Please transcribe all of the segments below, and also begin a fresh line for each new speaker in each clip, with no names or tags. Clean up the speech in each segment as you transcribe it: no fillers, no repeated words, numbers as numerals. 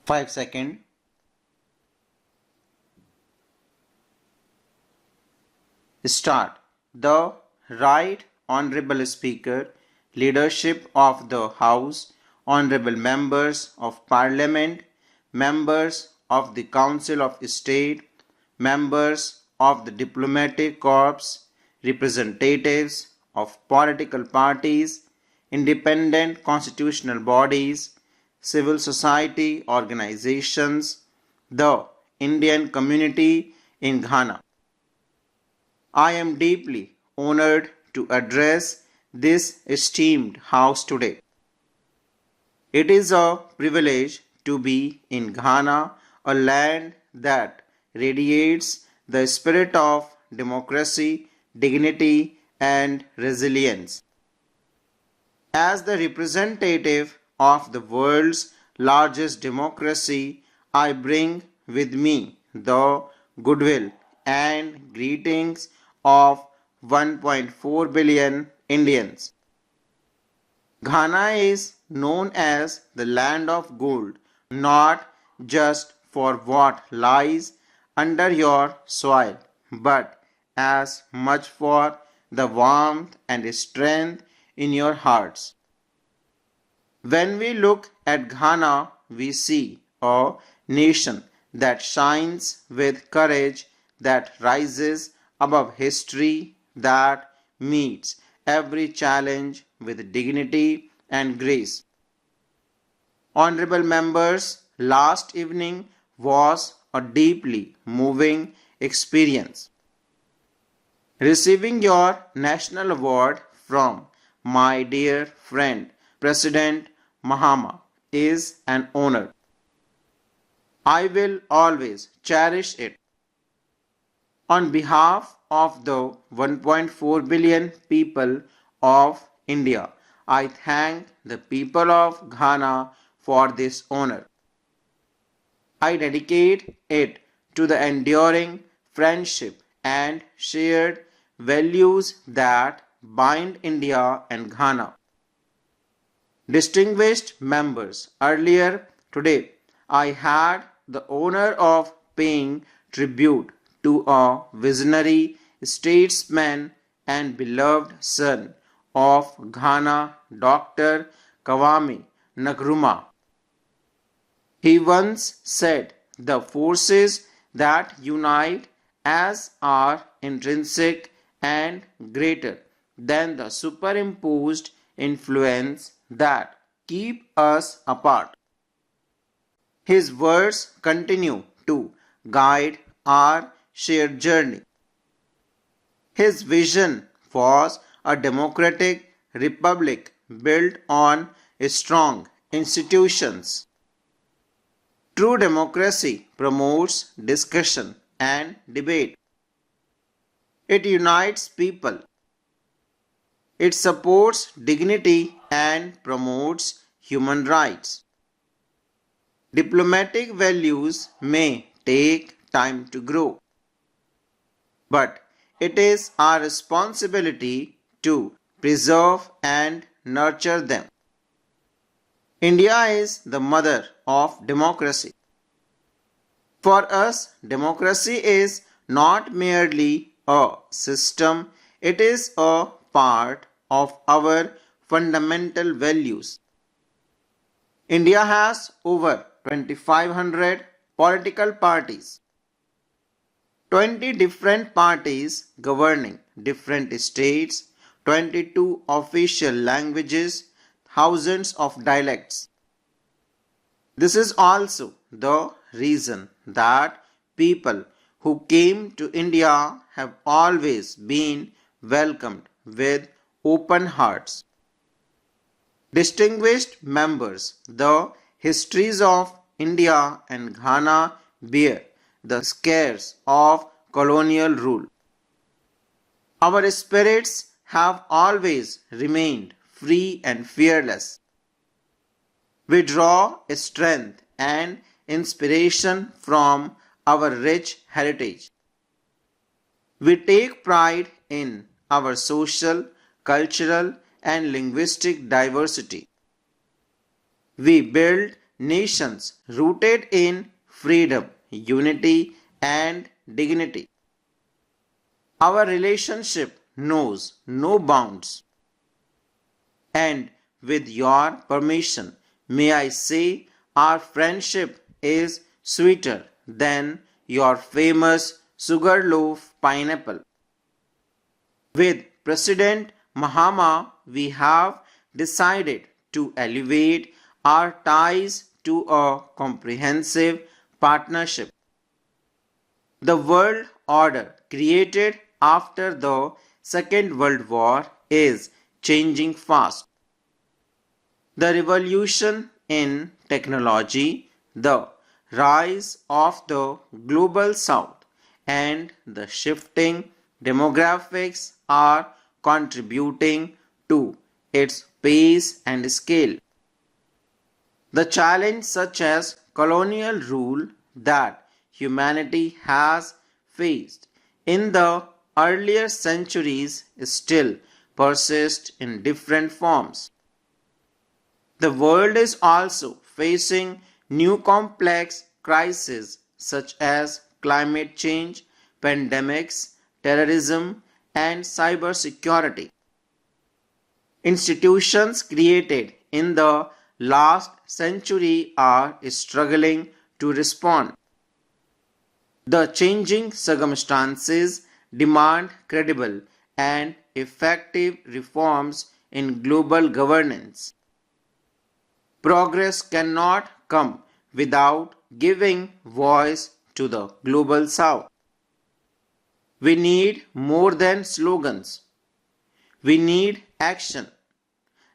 5 seconds. Start. The Right Honorable Speaker, Leadership of the House, Honorable Members of Parliament, Members of the Council of State, Members of the Diplomatic Corps, representatives of political parties, independent constitutional bodies, civil society organizations, the Indian community in Ghana. I am deeply honored to address this esteemed house today. It is a privilege to be in Ghana, a land that radiates the spirit of democracy, dignity, and resilience. As the representative of the world's largest democracy, I bring with me the goodwill and greetings of 1.4 billion Indians. Ghana is known as the land of gold, not just for what lies under your soil, but as much for the warmth and strength in your hearts. When we look at Ghana, we see a nation that shines with courage, that rises above history, that meets every challenge with dignity and grace. Honorable members, last evening was a deeply moving experience. Receiving your national award from my dear friend President Mahama is an honor. I will always cherish it. On behalf of the 1.4 billion people of India, I thank the people of Ghana for this honor. I dedicate it to the enduring friendship and shared values that bind India and Ghana. Distinguished members, earlier today I had the honor of paying tribute to a visionary statesman and beloved son of Ghana, Dr. Kwame Nkrumah. He once said, "The forces that unite us are intrinsic and greater than the superimposed influence that keep us apart." His words continue to guide our shared journey. His vision was a democratic republic built on strong institutions. True democracy promotes discussion and debate. It unites people. It supports dignity and promotes human rights. Diplomatic values may take time to grow, but it is our responsibility to preserve and nurture them. India is the mother of democracy. For us, democracy is not merely a system, it is a part of our fundamental values. India has over 2,500 political parties, 20 different parties governing different states, 22 official languages, thousands of dialects. This is also the reason that people who came to India have always been welcomed with open hearts. Distinguished members, the histories of India and Ghana bear the scars of colonial rule. Our spirits have always remained free and fearless. We draw strength and inspiration from our rich heritage. We take pride in our social, cultural, and linguistic diversity. We build nations rooted in freedom, unity, and dignity. Our relationship knows no bounds. And with your permission, may I say our friendship is sweeter than your famous sugarloaf pineapple. With President Mahama, we have decided to elevate our ties to a comprehensive partnership. The world order created after the Second World War is changing fast. The revolution in technology, the rise of the global south, and the shifting demographics are contributing to its pace and scale. The challenge such as colonial rule that humanity has faced in the earlier centuries still persist in different forms. The world is also facing new complex crises such as climate change, pandemics, terrorism, and cybersecurity. Institutions created in the last century are struggling to respond. The changing circumstances demand credible and effective reforms in global governance. Progress cannot come without giving voice to the global south. We need more than slogans. We need action.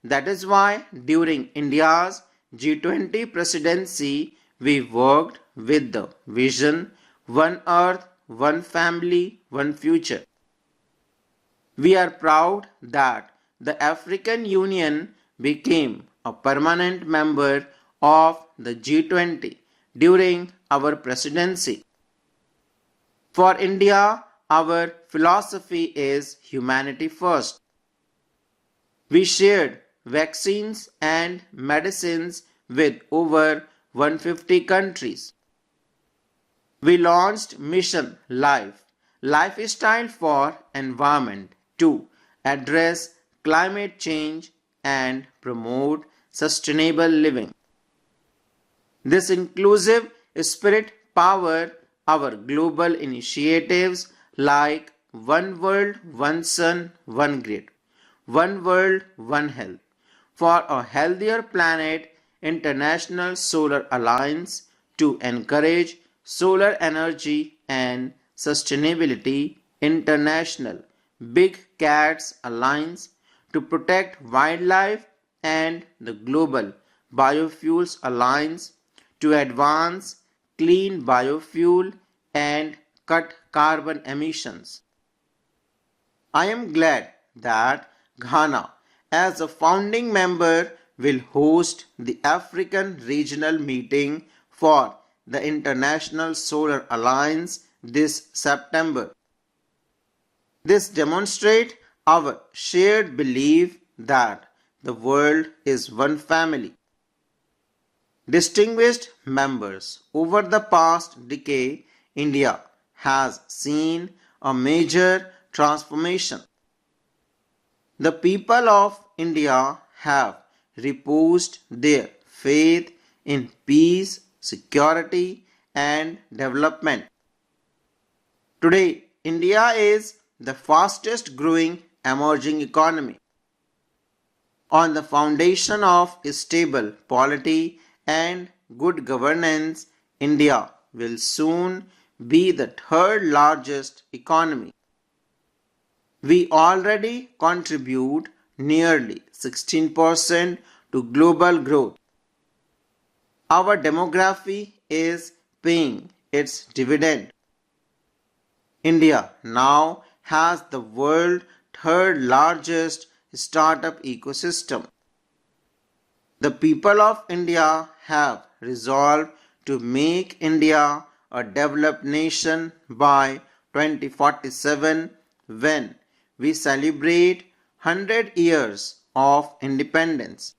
That is why during India's G20 presidency, we worked with the vision One Earth, One Family, One Future. We are proud that the African Union became a permanent member of the G20 during our presidency. For India, our philosophy is humanity first. We shared vaccines and medicines with over 150 countries. We launched Mission Life, Lifestyle for Environment to address climate change and promote sustainable living. This inclusive spirit powered our global initiatives like One World, One Sun, One Grid, One World, One Health, for a healthier planet, International Solar Alliance to encourage solar energy and sustainability, International Big Cats Alliance to protect wildlife, and the Global Biofuels Alliance to advance clean biofuel and cut carbon emissions. I am glad that Ghana, as a founding member, will host the African Regional Meeting for the International Solar Alliance this September. This demonstrates our shared belief that the world is one family. Distinguished members, over the past decade, India has seen a major transformation. The people of India have reposed their faith in peace, security, and development. Today, India is the fastest growing emerging economy. On the foundation of stable polity and good governance, India will soon be the third largest economy. We already contribute nearly 16% to global growth. Our demography is paying its dividend. India now has the world's third largest startup ecosystem. The people of India have resolved to make India a developed nation by 2047 when we celebrate 100 years of independence.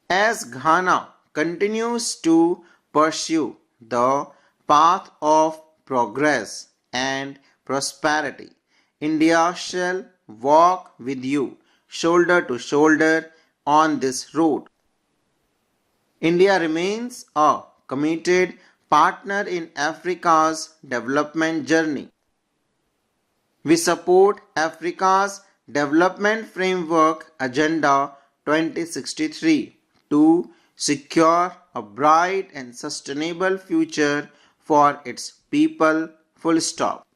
As Ghana continues to pursue the path of progress and prosperity, India shall walk with you shoulder to shoulder on this road. India remains a committed partner in Africa's development journey. We support Africa's Development Framework Agenda 2063 to secure a bright and sustainable future for its people. Full stop.